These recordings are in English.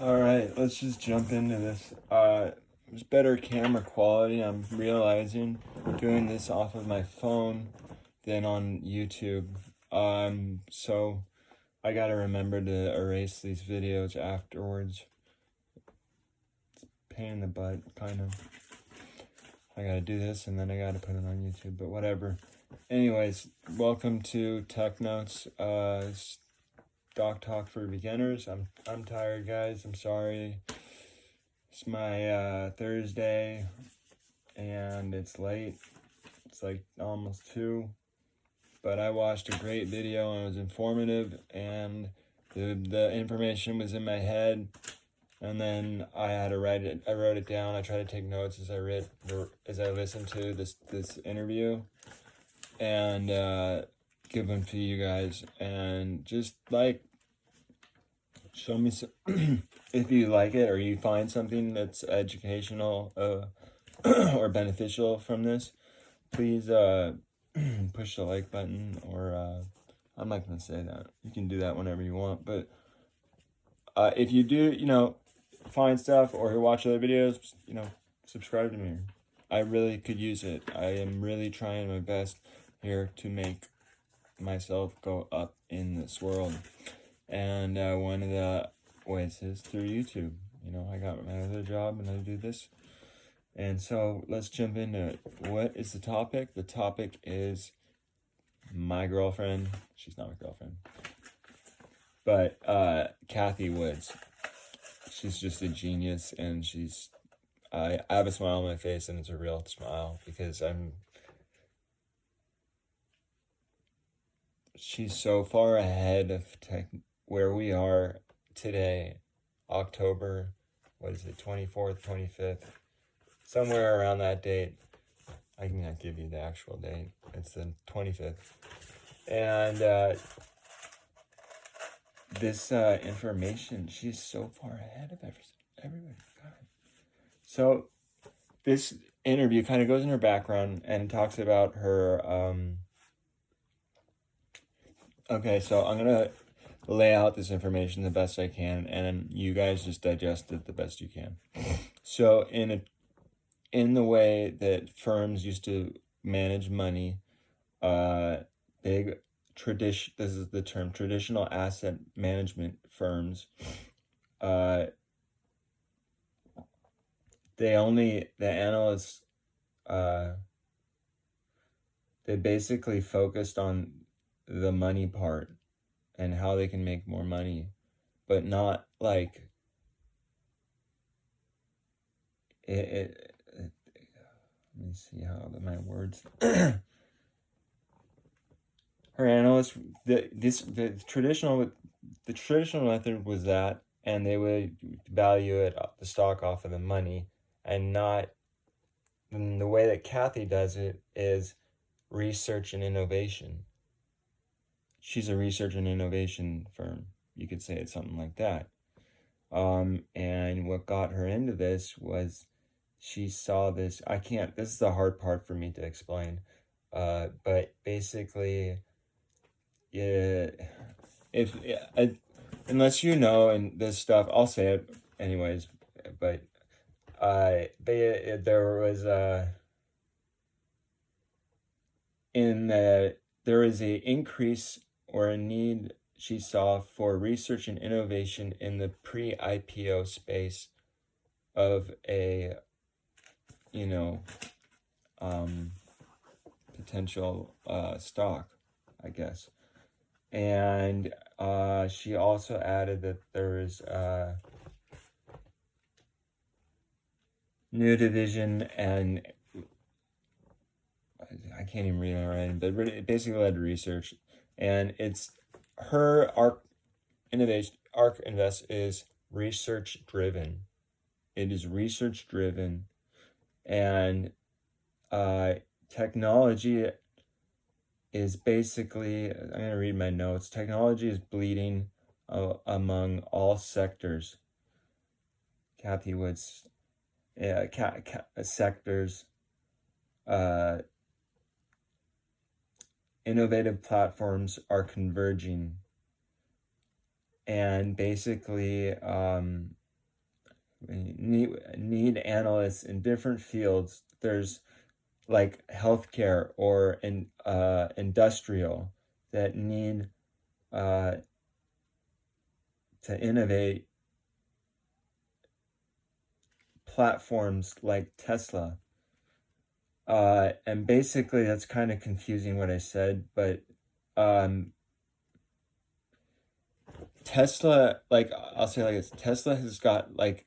All right, let's just jump into this. There's better camera quality. I'm realizing doing this off of my phone than on YouTube. So I gotta remember to erase these videos afterwards. It's a pain in the butt, kind of. I gotta do this and then I gotta put it on YouTube, but whatever. Anyways, welcome to Tech Notes. Stock talk for beginners. I'm tired, guys. I'm sorry. It's my Thursday, and it's late. It's like almost 2. But I watched a great video and it was informative, and the information was in my head, and then I had to write it. I wrote it down. I tried to take notes as I listened to this interview, and give them to you guys, and just like show me some, if you like it or you find something that's educational or beneficial from this. Please push the like button, or I'm not gonna say that. You can do that whenever you want, but if you do, find stuff or watch other videos, subscribe to me. I really could use it. I am really trying my best here to make myself go up in this world. And one of the ways is through YouTube. I got my other job and I do this. And so let's jump into it. What is the topic? The topic is my girlfriend. She's not my girlfriend. But Cathy Woods. She's just a genius, and I have a smile on my face, and it's a real smile because she's so far ahead of where we are today, October, 24th, 25th, somewhere around that date. I cannot give you the actual date. It's the 25th. And this information, she's so far ahead of everybody. God. So this interview kind of goes in her background and talks about her. Okay, so I'm going to lay out this information the best I can, and you guys just digest it the best you can. So in the way that firms used to manage money, this is the term, traditional asset management firms, the analysts, they basically focused on the money part and how they can make more money, but not like it let me see how my words. Her analysts, the traditional method was that, and they would value the stock off of the money, and not. And the way that Cathy does it is research and innovation. She's a research and innovation firm. You could say it's something like that. And what got her into this was she saw this. This is the hard part for me to explain. But basically, unless you know and this stuff, I'll say it anyways. But there was a increase or a need she saw for research and innovation in the pre-IPO space of a potential stock, I guess. And she also added that there is a new division, and I can't even read it right, but it basically led to research. And it's her ARK Invest is research driven. It is research driven, and technology is basically, I'm going to read my notes. Technology is bleeding among all sectors. Cathy Woods, sectors. Innovative platforms are converging, and basically need analysts in different fields. There's like healthcare or industrial that need to innovate platforms like Tesla. And basically that's kind of confusing what I said, but Tesla, like I'll say like this, Tesla has got like,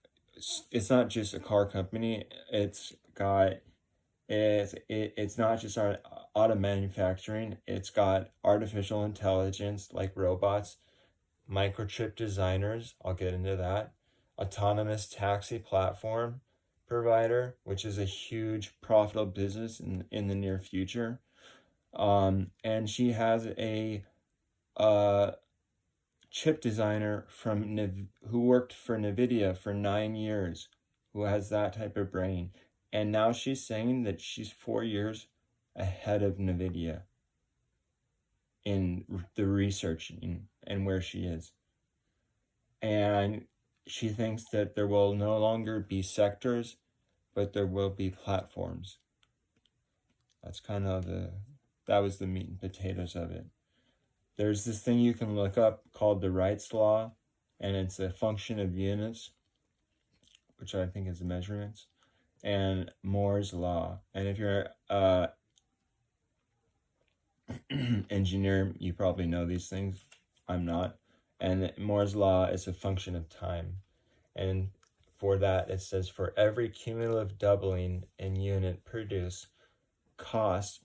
it's not just a car company. It's not just auto manufacturing. It's got artificial intelligence like robots, microchip designers. I'll get into that. Autonomous taxi platform provider, which is a huge profitable business in the near future. And she has a chip designer who worked for NVIDIA for 9 years, who has that type of brain. And now she's saying that she's 4 years ahead of NVIDIA in the researching and where she is. And she thinks that there will no longer be sectors, but there will be platforms. That's kind of that was the meat and potatoes of it. There's this thing you can look up called the Wright's Law, and it's a function of units, which I think is the measurements, and Moore's Law. And if you're an engineer, you probably know these things. I'm not. And Moore's Law is a function of time. And for that, it says for every cumulative doubling in unit produced, cost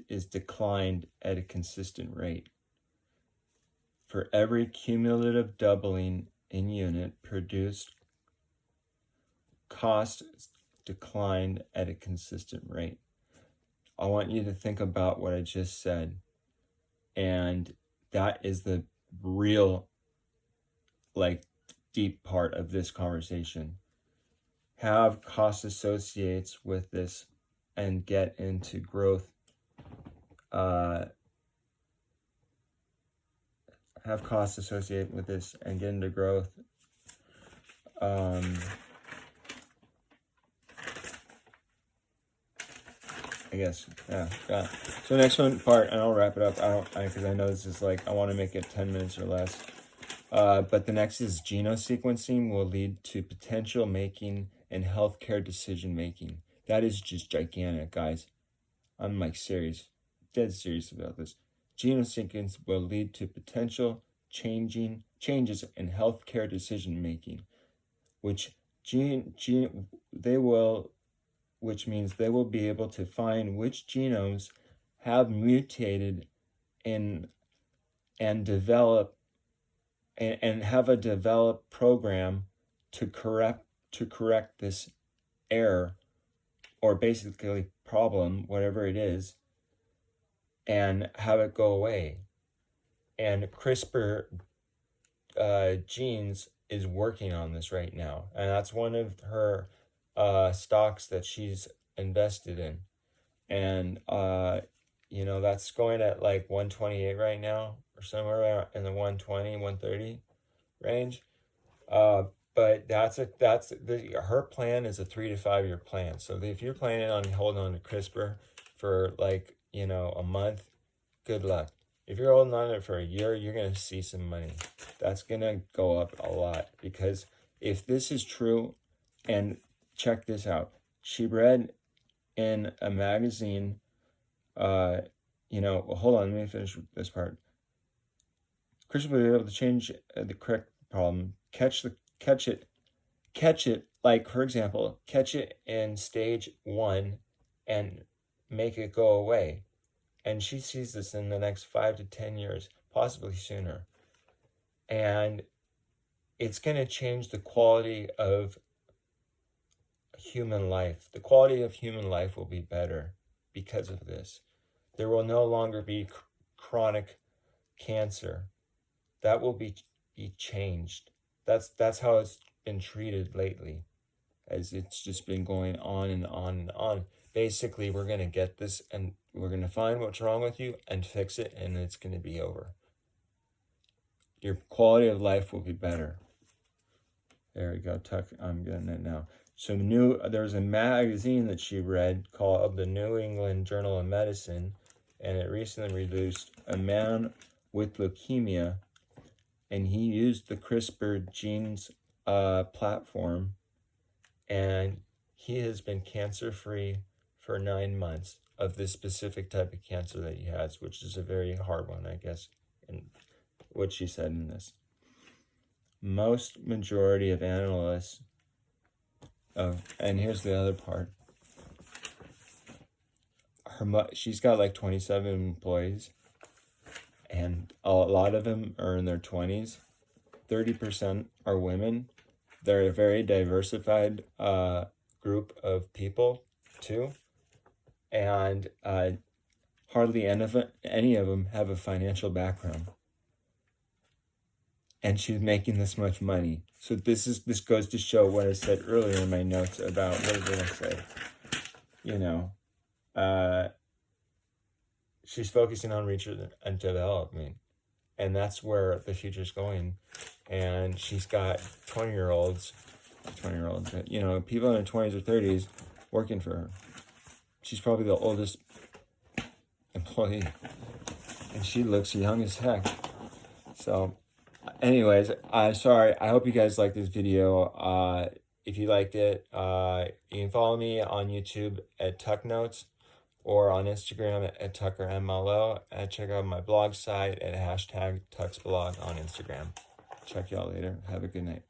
is declined at a consistent rate. For every cumulative doubling in unit produced, cost declined at a consistent rate. I want you to think about what I just said, and that is the real, like, deep part of this conversation. Have cost associates with this and get into growth. Have costs associated with this and get into growth. I guess, yeah. So next one part, and I'll wrap it up. Because I know this is like, I want to make it 10 minutes or less. But the next is genosequencing will lead to potential making and healthcare decision making. That is just gigantic, guys. I'm like serious, dead serious about this. Genosequence will lead to potential changes in healthcare decision making, which means they will be able to find which genomes have mutated and develop and have a developed program to correct this error, or basically problem, whatever it is, and have it go away. And CRISPR Genes is working on this right now, and that's one of her stocks that she's invested in. And that's going at like 128 right now, or somewhere in the 120 130 range. But her plan is a 3 to 5 year plan. So if you're planning on holding on to CRISPR for like a month, good luck. If you're holding on to it for a year, you're going to see some money. That's going to go up a lot, because if this is true, and check this out. She read in a magazine, hold on, let me finish this part. Christian will be able to change the correct problem, catch it, like, for example, catch it in stage 1 and make it go away. And she sees this in the next 5 to 10 years, possibly sooner. And it's going to change the quality of human life. The quality of human life will be better because of this. There will no longer be chronic cancer. That will be changed. That's how it's been treated lately, as it's just been going on and on and on. Basically, we're going to get this, and we're going to find what's wrong with you and fix it, and it's going to be over. Your quality of life will be better. There we go. Tuck. I'm getting it now. So there's a magazine that she read called the New England Journal of Medicine, and it recently released a man with leukemia, and he used the CRISPR genes platform, and he has been cancer-free for 9 months of this specific type of cancer that he has, which is a very hard one, I guess, and what she said in this. Most majority of analysts, and here's the other part. She's got like 27 employees, and a lot of them are in their 20s. 30% are women. They're a very diversified group of people too, and hardly any of them have a financial background. And she's making this much money. So this goes to show what I said earlier in my notes about, what did I say? You know, she's focusing on research and development, and that's where the future's going. And she's got 20-year-olds, you know, people in their 20s or 30s working for her. She's probably the oldest employee, and she looks young as heck. So anyways, sorry. I hope you guys liked this video. If you liked it, you can follow me on YouTube at Tuck Notes, or on Instagram at TuckerMLO, and check out my blog site at #TucksBlog on Instagram. Check y'all later. Have a good night.